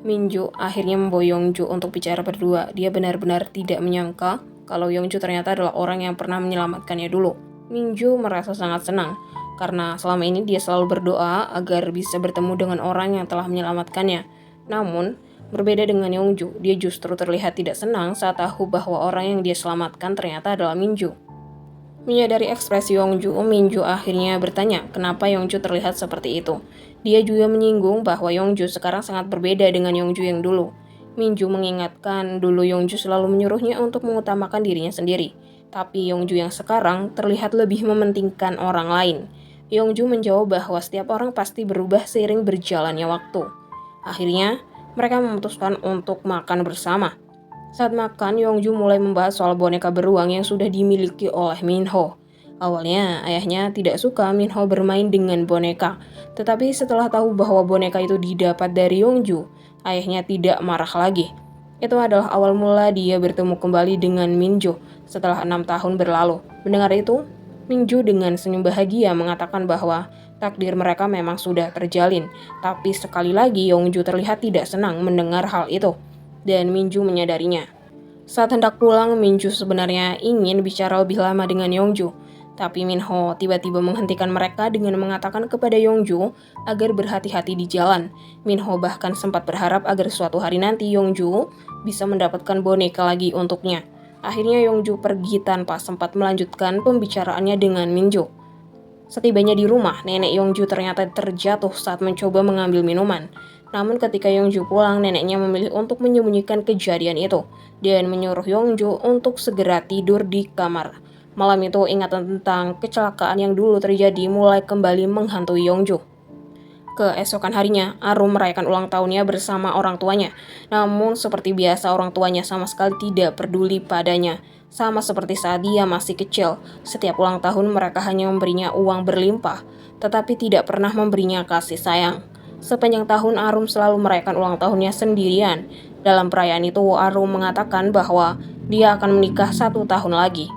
Minju akhirnya membawa Yongju untuk bicara berdua. Dia benar-benar tidak menyangka kalau Yongju ternyata adalah orang yang pernah menyelamatkannya dulu. Minju merasa sangat senang karena selama ini dia selalu berdoa agar bisa bertemu dengan orang yang telah menyelamatkannya. Namun, berbeda dengan Yongju, dia justru terlihat tidak senang saat tahu bahwa orang yang dia selamatkan ternyata adalah Minju. Menyadari ekspresi Yongju, Minju akhirnya bertanya kenapa Yongju terlihat seperti itu. Dia juga menyinggung bahwa Yongju sekarang sangat berbeda dengan Yongju yang dulu. Minju mengingatkan dulu Yongju selalu menyuruhnya untuk mengutamakan dirinya sendiri. Tapi Yongju yang sekarang terlihat lebih mementingkan orang lain. Yongju menjawab bahwa setiap orang pasti berubah seiring berjalannya waktu. Akhirnya, mereka memutuskan untuk makan bersama. Saat makan, Yongju mulai membahas soal boneka beruang yang sudah dimiliki oleh Minho. Awalnya, ayahnya tidak suka Minho bermain dengan boneka. Tetapi setelah tahu bahwa boneka itu didapat dari Yongju, ayahnya tidak marah lagi. Itu adalah awal mula dia bertemu kembali dengan Minju setelah 6 tahun berlalu. Mendengar itu, Minju dengan senyum bahagia mengatakan bahwa takdir mereka memang sudah terjalin. Tapi sekali lagi Yongju terlihat tidak senang mendengar hal itu. Dan Minju menyadarinya. Saat hendak pulang, Minju sebenarnya ingin bicara lebih lama dengan Yongju. Tapi Minho tiba-tiba menghentikan mereka dengan mengatakan kepada Yongju agar berhati-hati di jalan. Minho bahkan sempat berharap agar suatu hari nanti Yongju bisa mendapatkan boneka lagi untuknya. Akhirnya Yongju pergi tanpa sempat melanjutkan pembicaraannya dengan Minju. Setibanya di rumah, nenek Yongju ternyata terjatuh saat mencoba mengambil minuman. Namun ketika Yongju pulang, neneknya memilih untuk menyembunyikan kejadian itu dan menyuruh Yongju untuk segera tidur di kamar. Malam itu ingatan tentang kecelakaan yang dulu terjadi mulai kembali menghantui Yongju. Keesokan harinya, Arum merayakan ulang tahunnya bersama orang tuanya. Namun seperti biasa orang tuanya sama sekali tidak peduli padanya. Sama seperti saat dia masih kecil, setiap ulang tahun mereka hanya memberinya uang berlimpah, tetapi tidak pernah memberinya kasih sayang. Sepanjang tahun Arum selalu merayakan ulang tahunnya sendirian. Dalam perayaan itu Arum mengatakan bahwa dia akan menikah 1 tahun lagi.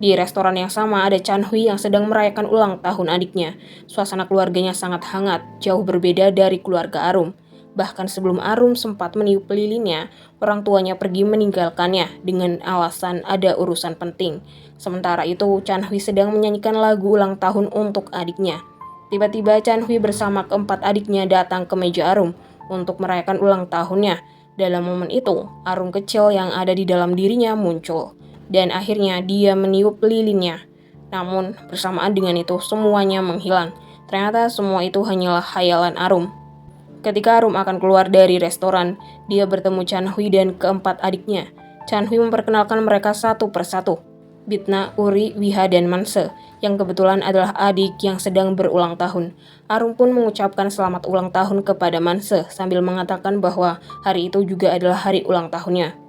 Di restoran yang sama ada Chanhui yang sedang merayakan ulang tahun adiknya. Suasana keluarganya sangat hangat, jauh berbeda dari keluarga Arum. Bahkan sebelum Arum sempat meniup lilinnya, orang tuanya pergi meninggalkannya dengan alasan ada urusan penting. Sementara itu, Chanhui sedang menyanyikan lagu ulang tahun untuk adiknya. Tiba-tiba Chanhui bersama keempat adiknya datang ke meja Arum untuk merayakan ulang tahunnya. Dalam momen itu, Arum kecil yang ada di dalam dirinya muncul. Dan akhirnya dia meniup lilinnya. Namun bersamaan dengan itu semuanya menghilang. Ternyata semua itu hanyalah khayalan Arum. Ketika Arum akan keluar dari restoran, dia bertemu Chanhui dan keempat adiknya. Chanhui memperkenalkan mereka satu persatu. Bitna, Uri, Wiha, dan Manse, yang kebetulan adalah adik yang sedang berulang tahun. Arum pun mengucapkan selamat ulang tahun kepada Manse sambil mengatakan bahwa hari itu juga adalah hari ulang tahunnya.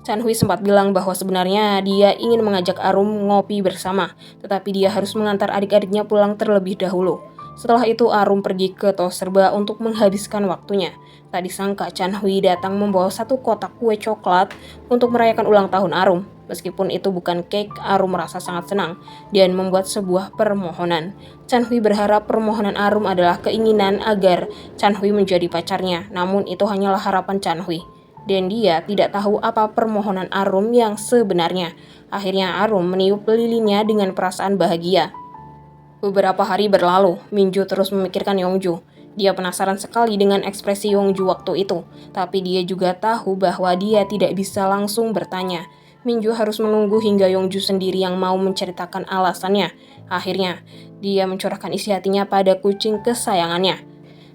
Chanhui sempat bilang bahwa sebenarnya dia ingin mengajak Arum ngopi bersama, tetapi dia harus mengantar adik-adiknya pulang terlebih dahulu. Setelah itu Arum pergi ke toko serba untuk menghabiskan waktunya. Tak disangka Chanhui datang membawa 1 kotak kue coklat untuk merayakan ulang tahun Arum. Meskipun itu bukan cake, Arum merasa sangat senang dan membuat sebuah permohonan. Chanhui berharap permohonan Arum adalah keinginan agar Chanhui menjadi pacarnya, namun itu hanyalah harapan Chanhui. Dan dia tidak tahu apa permohonan Arum yang sebenarnya. Akhirnya Arum meniup lilinnya dengan perasaan bahagia. Beberapa hari berlalu, Minju terus memikirkan Yongju. Dia penasaran sekali dengan ekspresi Yongju waktu itu, tapi dia juga tahu bahwa dia tidak bisa langsung bertanya. Minju harus menunggu hingga Yongju sendiri yang mau menceritakan alasannya. Akhirnya, dia mencurahkan isi hatinya pada kucing kesayangannya.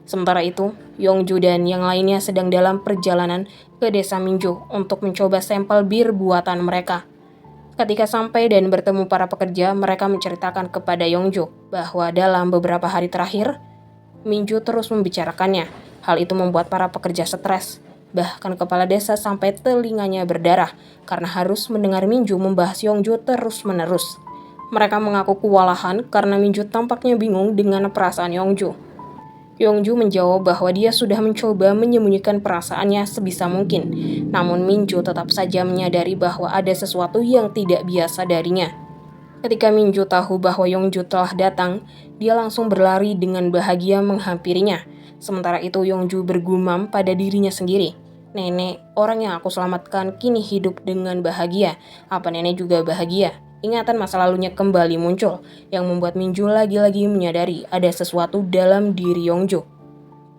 Sementara itu, Yongju dan yang lainnya sedang dalam perjalanan ke desa Minju untuk mencoba sampel bir buatan mereka. Ketika sampai dan bertemu para pekerja, mereka menceritakan kepada Yongju bahwa dalam beberapa hari terakhir, Minju terus membicarakannya. Hal itu membuat para pekerja stres. Bahkan kepala desa sampai telinganya berdarah karena harus mendengar Minju membahas Yongju terus-menerus. Mereka mengaku kewalahan karena Minju tampaknya bingung dengan perasaan Yongju. Yongju menjawab bahwa dia sudah mencoba menyembunyikan perasaannya sebisa mungkin. Namun Minju tetap saja menyadari bahwa ada sesuatu yang tidak biasa darinya. Ketika Minju tahu bahwa Yongju telah datang, dia langsung berlari dengan bahagia menghampirinya. Sementara itu Yongju bergumam pada dirinya sendiri. Nenek, orang yang aku selamatkan kini hidup dengan bahagia. Apa nenek juga bahagia? Ingatan masa lalunya kembali muncul, yang membuat Minju lagi-lagi menyadari ada sesuatu dalam diri Yongju.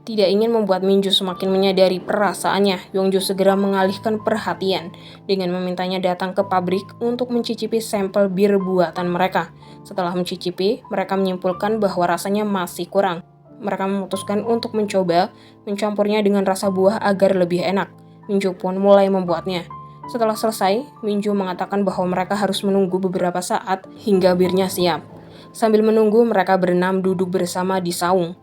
Tidak ingin membuat Minju semakin menyadari perasaannya, Yongju segera mengalihkan perhatian dengan memintanya datang ke pabrik untuk mencicipi sampel bir buatan mereka. Setelah mencicipi, mereka menyimpulkan bahwa rasanya masih kurang. Mereka memutuskan untuk mencoba mencampurnya dengan rasa buah agar lebih enak. Minju pun mulai membuatnya. Setelah selesai, Minju mengatakan bahwa mereka harus menunggu beberapa saat hingga birnya siap. Sambil menunggu, mereka berenam duduk bersama di saung.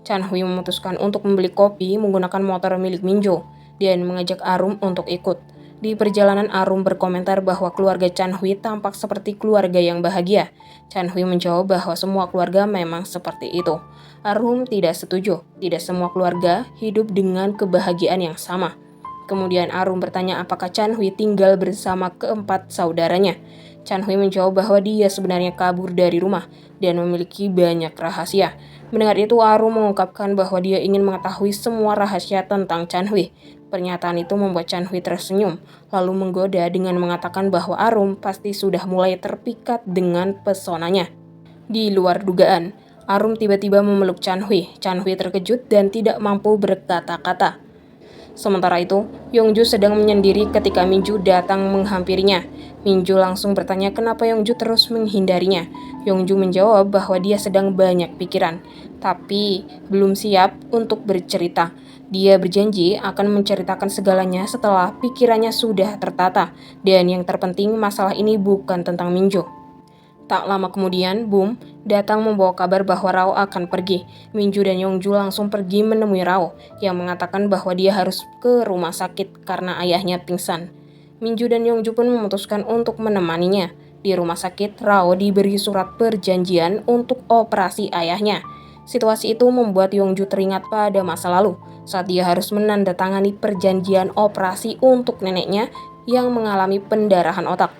Chan Hui memutuskan untuk membeli kopi menggunakan motor milik Minju dan mengajak Arum untuk ikut. Di perjalanan, Arum berkomentar bahwa keluarga Chan Hui tampak seperti keluarga yang bahagia. Chan Hui menjawab bahwa semua keluarga memang seperti itu. Arum tidak setuju, tidak semua keluarga hidup dengan kebahagiaan yang sama. Kemudian Arum bertanya apakah Chan Hui tinggal bersama keempat saudaranya. Chan Hui menjawab bahwa dia sebenarnya kabur dari rumah dan memiliki banyak rahasia. Mendengar itu, Arum mengungkapkan bahwa dia ingin mengetahui semua rahasia tentang Chan Hui. Pernyataan itu membuat Chan Hui tersenyum, lalu menggoda dengan mengatakan bahwa Arum pasti sudah mulai terpikat dengan pesonanya. Di luar dugaan, Arum tiba-tiba memeluk Chan Hui. Chan Hui terkejut dan tidak mampu berkata-kata. Sementara itu, Yongju sedang menyendiri ketika Minju datang menghampirinya. Minju langsung bertanya kenapa Yongju terus menghindarinya. Yongju menjawab bahwa dia sedang banyak pikiran, tapi belum siap untuk bercerita. Dia berjanji akan menceritakan segalanya setelah pikirannya sudah tertata. Dan yang terpenting, masalah ini bukan tentang Minju. Tak lama kemudian, Boom datang membawa kabar bahwa Rao akan pergi. Minju dan Yongju langsung pergi menemui Rao, yang mengatakan bahwa dia harus ke rumah sakit karena ayahnya pingsan. Minju dan Yongju pun memutuskan untuk menemaninya. Di rumah sakit, Rao diberi surat perjanjian untuk operasi ayahnya. Situasi itu membuat Yongju teringat pada masa lalu, saat dia harus menandatangani perjanjian operasi untuk neneknya yang mengalami pendarahan otak.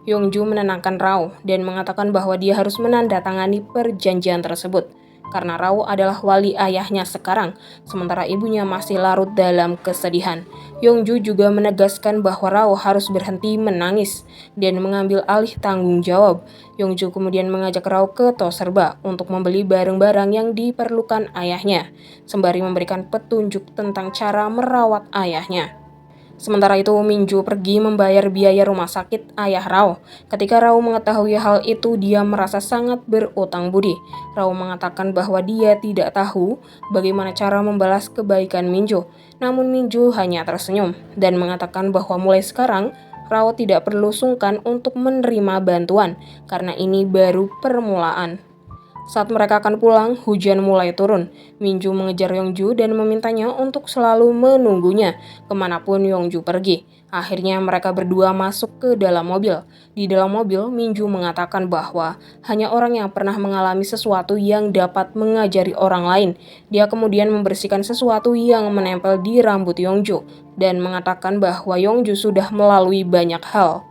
Yongju menenangkan Rao dan mengatakan bahwa dia harus menandatangani perjanjian tersebut karena Rao adalah wali ayahnya sekarang, sementara ibunya masih larut dalam kesedihan. Yongju juga menegaskan bahwa Rao harus berhenti menangis dan mengambil alih tanggung jawab. Yongju kemudian mengajak Rao ke Toserba untuk membeli barang-barang yang diperlukan ayahnya, sembari memberikan petunjuk tentang cara merawat ayahnya. Sementara itu, Minju pergi membayar biaya rumah sakit ayah Rao. Ketika Rao mengetahui hal itu, dia merasa sangat berutang budi. Rao mengatakan bahwa dia tidak tahu bagaimana cara membalas kebaikan Minju. Namun Minju hanya tersenyum dan mengatakan bahwa mulai sekarang, Rao tidak perlu sungkan untuk menerima bantuan, karena ini baru permulaan. Saat mereka akan pulang, hujan mulai turun. Minju mengejar Yongju dan memintanya untuk selalu menunggunya kemanapun Yongju pergi. Akhirnya mereka berdua masuk ke dalam mobil. Di dalam mobil, Minju mengatakan bahwa hanya orang yang pernah mengalami sesuatu yang dapat mengajari orang lain. Dia kemudian membersihkan sesuatu yang menempel di rambut Yongju dan mengatakan bahwa Yongju sudah melalui banyak hal.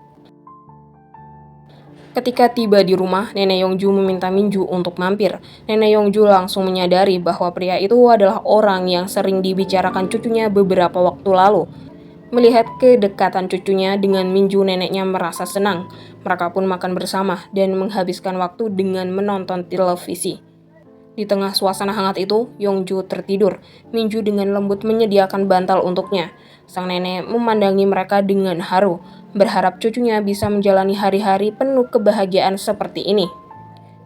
Ketika tiba di rumah, Nenek Yongju meminta Minju untuk mampir. Nenek Yongju langsung menyadari bahwa pria itu adalah orang yang sering dibicarakan cucunya beberapa waktu lalu. Melihat kedekatan cucunya dengan Minju, neneknya merasa senang. Mereka pun makan bersama dan menghabiskan waktu dengan menonton televisi. Di tengah suasana hangat itu, Yongju tertidur. Minju dengan lembut menyediakan bantal untuknya. Sang nenek memandangi mereka dengan haru, berharap cucunya bisa menjalani hari-hari penuh kebahagiaan seperti ini.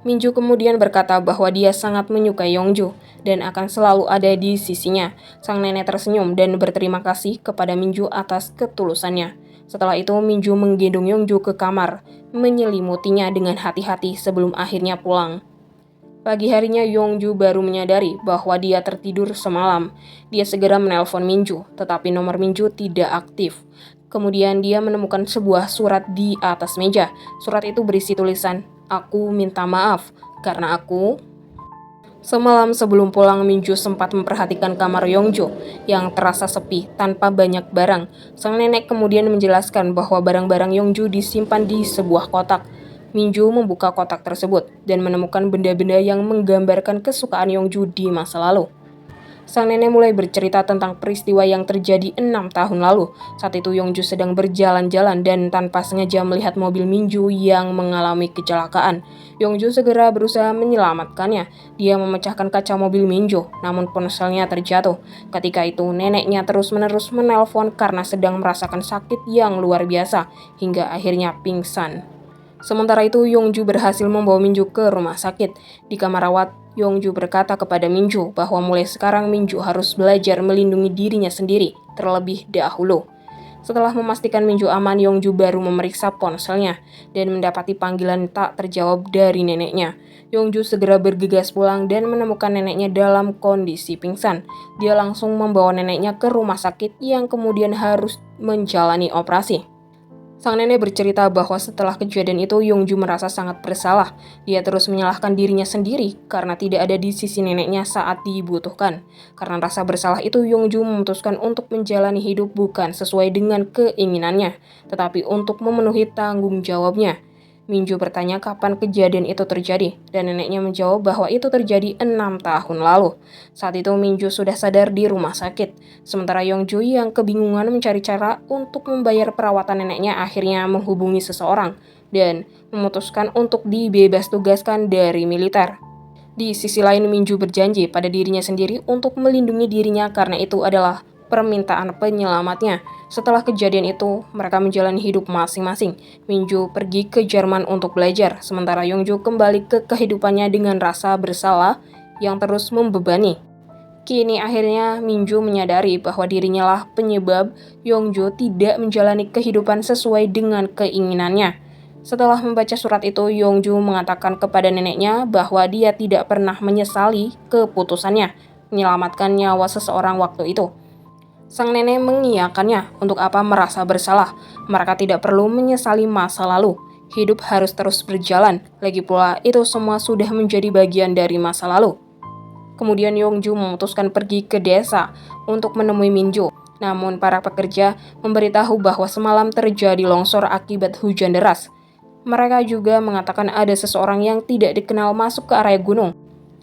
Minju kemudian berkata bahwa dia sangat menyukai Yongju dan akan selalu ada di sisinya. Sang nenek tersenyum dan berterima kasih kepada Minju atas ketulusannya. Setelah itu, Minju menggendong Yongju ke kamar, menyelimutinya dengan hati-hati sebelum akhirnya pulang. Pagi harinya, Yongju baru menyadari bahwa dia tertidur semalam. Dia segera menelpon Minju, tetapi nomor Minju tidak aktif. Kemudian dia menemukan sebuah surat di atas meja. Surat itu berisi tulisan, "Aku minta maaf karena aku..." Semalam sebelum pulang, Minju sempat memperhatikan kamar Yongju yang terasa sepi tanpa banyak barang. Sang nenek kemudian menjelaskan bahwa barang-barang Yongju disimpan di sebuah kotak. Minju membuka kotak tersebut dan menemukan benda-benda yang menggambarkan kesukaan Yongju di masa lalu. Sang nenek mulai bercerita tentang peristiwa yang terjadi 6 tahun lalu. Saat itu Yongju sedang berjalan-jalan dan tanpa sengaja melihat mobil Minju yang mengalami kecelakaan. Yongju segera berusaha menyelamatkannya. Dia memecahkan kaca mobil Minju, namun ponselnya terjatuh. Ketika itu neneknya terus-menerus menelpon karena sedang merasakan sakit yang luar biasa, hingga akhirnya pingsan. Sementara itu, Yongju berhasil membawa Minju ke rumah sakit. Di kamar rawat, Yongju berkata kepada Minju bahwa mulai sekarang Minju harus belajar melindungi dirinya sendiri terlebih dahulu. Setelah memastikan Minju aman, Yongju baru memeriksa ponselnya dan mendapati panggilan tak terjawab dari neneknya. Yongju segera bergegas pulang dan menemukan neneknya dalam kondisi pingsan. Dia langsung membawa neneknya ke rumah sakit yang kemudian harus menjalani operasi. Sang nenek bercerita bahwa setelah kejadian itu Yongju merasa sangat bersalah. Dia terus menyalahkan dirinya sendiri karena tidak ada di sisi neneknya saat dibutuhkan. Karena rasa bersalah itu Yongju memutuskan untuk menjalani hidup bukan sesuai dengan keinginannya, tetapi untuk memenuhi tanggung jawabnya. Minju bertanya kapan kejadian itu terjadi, dan neneknya menjawab bahwa itu terjadi 6 tahun lalu. Saat itu Minju sudah sadar di rumah sakit, sementara Yongju yang kebingungan mencari cara untuk membayar perawatan neneknya akhirnya menghubungi seseorang dan memutuskan untuk dibebas tugaskan dari militer. Di sisi lain, Minju berjanji pada dirinya sendiri untuk melindungi dirinya karena itu adalah permintaan penyelamatnya. Setelah kejadian itu, mereka menjalani hidup masing-masing. Minju pergi ke Jerman untuk belajar, sementara Yongju kembali ke kehidupannya dengan rasa bersalah yang terus membebani. Kini akhirnya Minju menyadari bahwa dirinya lah penyebab Yongju tidak menjalani kehidupan sesuai dengan keinginannya. Setelah membaca surat itu, Yongju mengatakan kepada neneknya bahwa dia tidak pernah menyesali keputusannya menyelamatkan nyawa seseorang waktu itu. Sang nenek mengiyakannya, untuk apa merasa bersalah. Mereka tidak perlu menyesali masa lalu. Hidup harus terus berjalan. Lagi pula, itu semua sudah menjadi bagian dari masa lalu. Kemudian Yongju memutuskan pergi ke desa untuk menemui Minju. Namun para pekerja memberitahu bahwa semalam terjadi longsor akibat hujan deras. Mereka juga mengatakan ada seseorang yang tidak dikenal masuk ke area gunung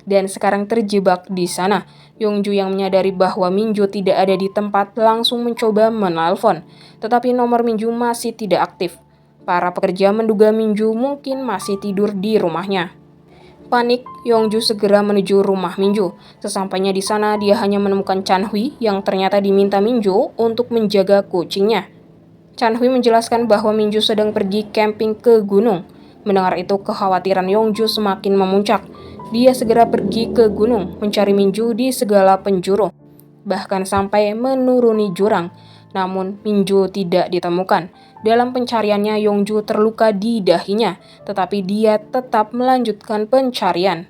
dan sekarang terjebak di sana. Yongju yang menyadari bahwa Minju tidak ada di tempat langsung mencoba menelpon, tetapi nomor Minju masih tidak aktif. Para pekerja menduga Minju mungkin masih tidur di rumahnya. Panik, Yongju segera menuju rumah Minju. Sesampainya di sana, dia hanya menemukan Chanhui yang ternyata diminta Minju untuk menjaga kucingnya. Chanhui menjelaskan bahwa Minju sedang pergi camping ke gunung. Mendengar itu, kekhawatiran Yongju semakin memuncak. Dia segera pergi ke gunung mencari Minju di segala penjuru, bahkan sampai menuruni jurang. Namun Minju tidak ditemukan. Dalam pencariannya, Yongju terluka di dahinya, tetapi dia tetap melanjutkan pencarian.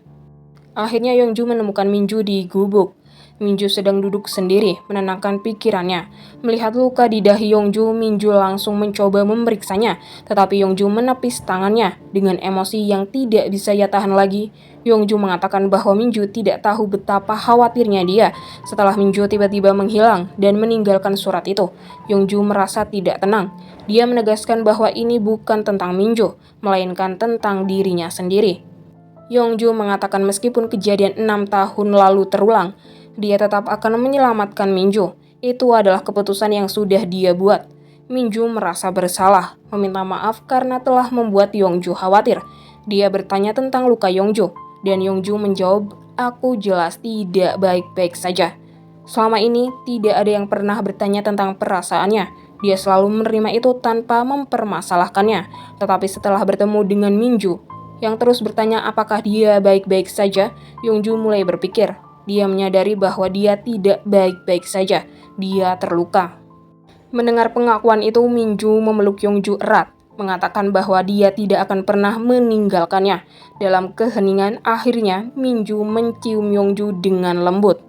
Akhirnya Yongju menemukan Minju di gubuk. Minju sedang duduk sendiri, menenangkan pikirannya. Melihat luka di dahi Yongju, Minju langsung mencoba memeriksanya, tetapi Yongju menepis tangannya. Dengan emosi yang tidak bisa ia tahan lagi, Yongju mengatakan bahwa Minju tidak tahu betapa khawatirnya dia. Setelah Minju tiba-tiba menghilang dan meninggalkan surat itu, Yongju merasa tidak tenang. Dia menegaskan bahwa ini bukan tentang Minju, melainkan tentang dirinya sendiri. Yongju mengatakan meskipun kejadian 6 tahun lalu terulang, dia tetap akan menyelamatkan Minju. Itu adalah keputusan yang sudah dia buat. Minju merasa bersalah, meminta maaf karena telah membuat Yongju khawatir. Dia bertanya tentang luka Yongju, dan Yongju menjawab, "Aku jelas tidak baik-baik saja." Selama ini, tidak ada yang pernah bertanya tentang perasaannya. Dia selalu menerima itu tanpa mempermasalahkannya. Tetapi setelah bertemu dengan Minju, yang terus bertanya apakah dia baik-baik saja, Yongju mulai berpikir. Dia menyadari bahwa dia tidak baik-baik saja. Dia terluka. Mendengar pengakuan itu, Minju memeluk Yongju erat, mengatakan bahwa dia tidak akan pernah meninggalkannya. Dalam keheningan, akhirnya Minju mencium Yongju dengan lembut.